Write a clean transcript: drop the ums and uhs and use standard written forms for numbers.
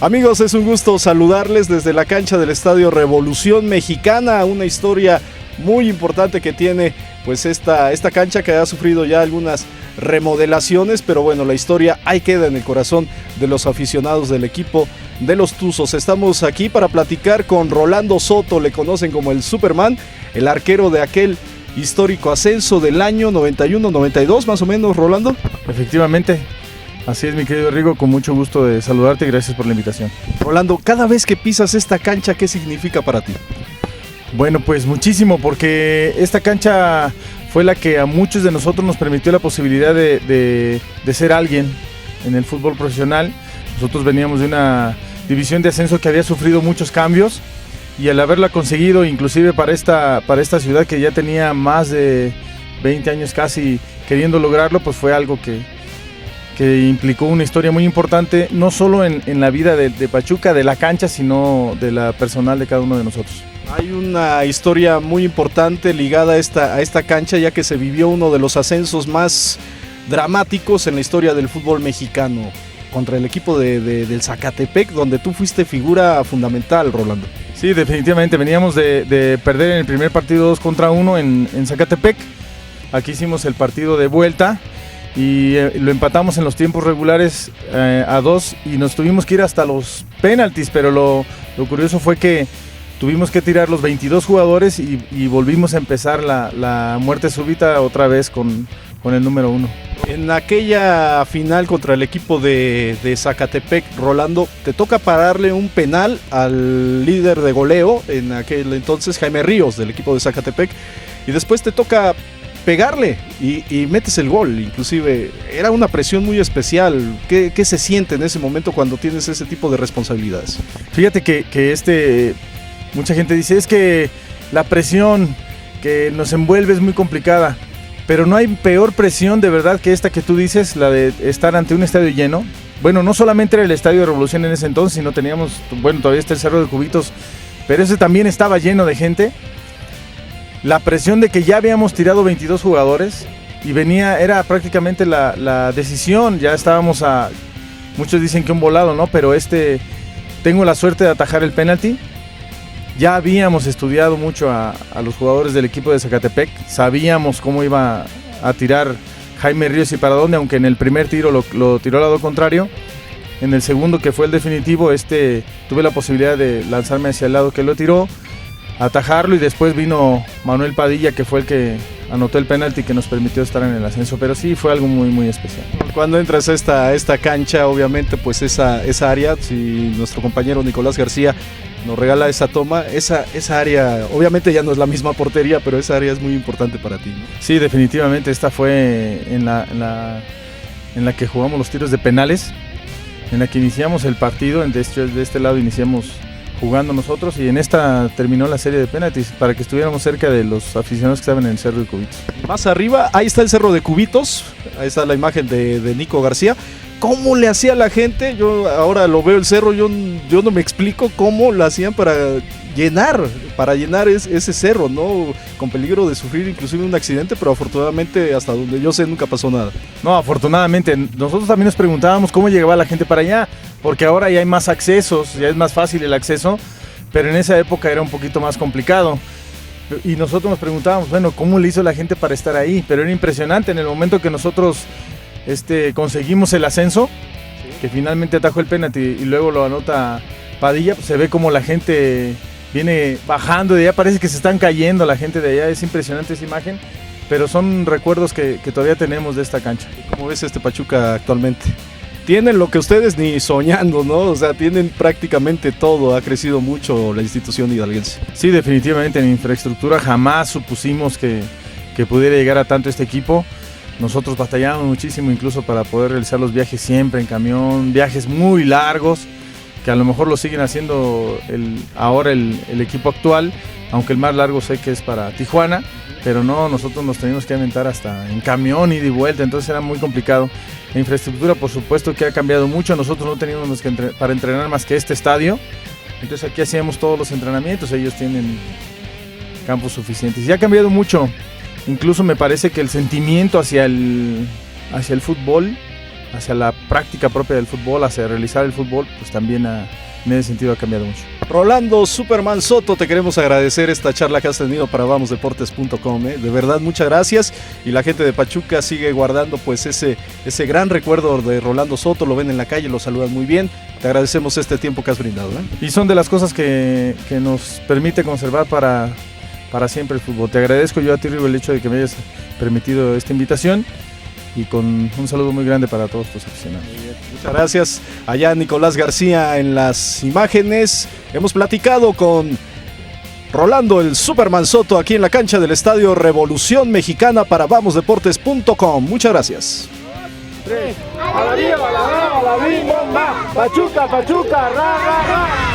Amigos, es un gusto saludarles desde la cancha del Estadio Revolución Mexicana, una historia muy importante que tiene pues esta cancha que ha sufrido ya algunas remodelaciones, pero bueno, la historia ahí queda en el corazón de los aficionados del equipo de los Tuzos. Estamos aquí para platicar con Rolando Soto, le conocen como el Superman, el arquero de aquel histórico ascenso del año 91-92, más o menos, Rolando. Efectivamente. Así es, mi querido Rigo, con mucho gusto de saludarte y gracias por la invitación. Rolando, cada vez que pisas esta cancha, ¿qué significa para ti? Bueno, pues muchísimo, porque esta cancha fue la que a muchos de nosotros nos permitió la posibilidad de ser alguien en el fútbol profesional. Nosotros veníamos de una división de ascenso que había sufrido muchos cambios y al haberla conseguido, inclusive para esta ciudad que ya tenía más de 20 años casi queriendo lograrlo, pues fue algo que implicó una historia muy importante, no solo en la vida de Pachuca, de la cancha, sino de la personal de cada uno de nosotros. Hay una historia muy importante ligada a esta cancha, ya que se vivió uno de los ascensos más dramáticos en la historia del fútbol mexicano, contra el equipo del Zacatepec, donde tú fuiste figura fundamental, Rolando. Sí, definitivamente, veníamos de perder en el primer partido 2-1 en Zacatepec. Aquí hicimos el partido de vuelta y lo empatamos en los tiempos regulares a 2 y nos tuvimos que ir hasta los penaltis, pero lo curioso fue que tuvimos que tirar los 22 jugadores y volvimos a empezar la muerte súbita otra vez con el número 1. En aquella final contra el equipo de Zacatepec, Rolando, te toca pararle un penal al líder de goleo, en aquel entonces Jaime Ríos, del equipo de Zacatepec, y después te toca pegarle y metes el gol. Inclusive era una presión muy especial. ¿Qué se siente en ese momento cuando tienes ese tipo de responsabilidades? Fíjate que mucha gente dice es que la presión que nos envuelve es muy complicada, pero no hay peor presión de verdad que esta que tú dices, la de estar ante un estadio lleno. Bueno, no solamente era el Estadio de Revolución en ese entonces, sino teníamos, bueno, todavía está el Cerro de Cubitos, pero ese también estaba lleno de gente. La presión de que ya habíamos tirado 22 jugadores y era prácticamente la decisión, ya estábamos muchos dicen que un volado, ¿no? Pero tengo la suerte de atajar el penalti. Ya habíamos estudiado mucho a los jugadores del equipo de Zacatepec, sabíamos cómo iba a tirar Jaime Ríos y para dónde, aunque en el primer tiro lo tiró al lado contrario. En el segundo, que fue el definitivo, tuve la posibilidad de lanzarme hacia el lado que lo tiró, atajarlo, y después vino Manuel Padilla, que fue el que anotó el penalti que nos permitió estar en el ascenso, pero sí fue algo muy muy especial. Cuando entras a esta cancha, obviamente pues esa área, si nuestro compañero Nicolás García nos regala esa toma, esa área, obviamente ya no es la misma portería, pero esa área es muy importante para ti, ¿no? Sí, definitivamente, esta fue en la que jugamos los tiros de penales, en la que iniciamos el partido, de este lado iniciamos jugando nosotros, y en esta terminó la serie de penaltis para que estuviéramos cerca de los aficionados que estaban en el Cerro de Cubitos. Más arriba, ahí está el Cerro de Cubitos, ahí está la imagen de Nico García. ¿Cómo le hacía la gente? Yo ahora lo veo el cerro, yo no me explico cómo lo hacían para llenar ese cerro, ¿no? Con peligro de sufrir inclusive un accidente, pero afortunadamente hasta donde yo sé nunca pasó nada. No, afortunadamente. Nosotros también nos preguntábamos cómo llegaba la gente para allá, porque ahora ya hay más accesos, ya es más fácil el acceso, pero en esa época era un poquito más complicado. Y nosotros nos preguntábamos, bueno, ¿cómo le hizo la gente para estar ahí? Pero era impresionante en el momento que nosotros conseguimos el ascenso, que finalmente atajó el penalti y luego lo anota Padilla, pues se ve como la gente viene bajando de allá, parece que se están cayendo la gente de allá, es impresionante esa imagen, pero son recuerdos que todavía tenemos de esta cancha. ¿Cómo ves Pachuca actualmente? Tienen lo que ustedes ni soñando, ¿no? O sea, tienen prácticamente todo, ha crecido mucho la institución hidalguense. Sí, definitivamente en infraestructura jamás supusimos que pudiera llegar a tanto este equipo. Nosotros batallamos muchísimo incluso para poder realizar los viajes siempre en camión, viajes muy largos, que a lo mejor lo siguen haciendo ahora el equipo actual, aunque el más largo sé que es para Tijuana, pero no, nosotros nos teníamos que aventar hasta en camión y de vuelta, entonces era muy complicado. La infraestructura por supuesto que ha cambiado mucho, nosotros no teníamos para entrenar más que este estadio, entonces aquí hacíamos todos los entrenamientos, ellos tienen campos suficientes y ha cambiado mucho. Incluso me parece que el sentimiento hacia el fútbol hacia la práctica propia del fútbol, hacia realizar el fútbol, pues también en ese sentido ha cambiado mucho. Rolando Superman Soto, te queremos agradecer esta charla que has tenido para vamosdeportes.com, de verdad muchas gracias, y la gente de Pachuca sigue guardando pues ese gran recuerdo de Rolando Soto, lo ven en la calle, lo saludan muy bien, te agradecemos este tiempo que has brindado. Y son de las cosas que nos permite conservar para siempre el fútbol. Te agradezco yo a ti, Rigo, el hecho de que me hayas permitido esta invitación, y con un saludo muy grande para todos tus aficionados. Muchas gracias. Allá Nicolás García en las imágenes. Hemos platicado con Rolando el Superman Soto aquí en la cancha del Estadio Revolución Mexicana para vamosdeportes.com. Muchas gracias. 3, a la viva, a la brava, a la bim, bomba, Pachuca, Pachuca, ra, ra, ra.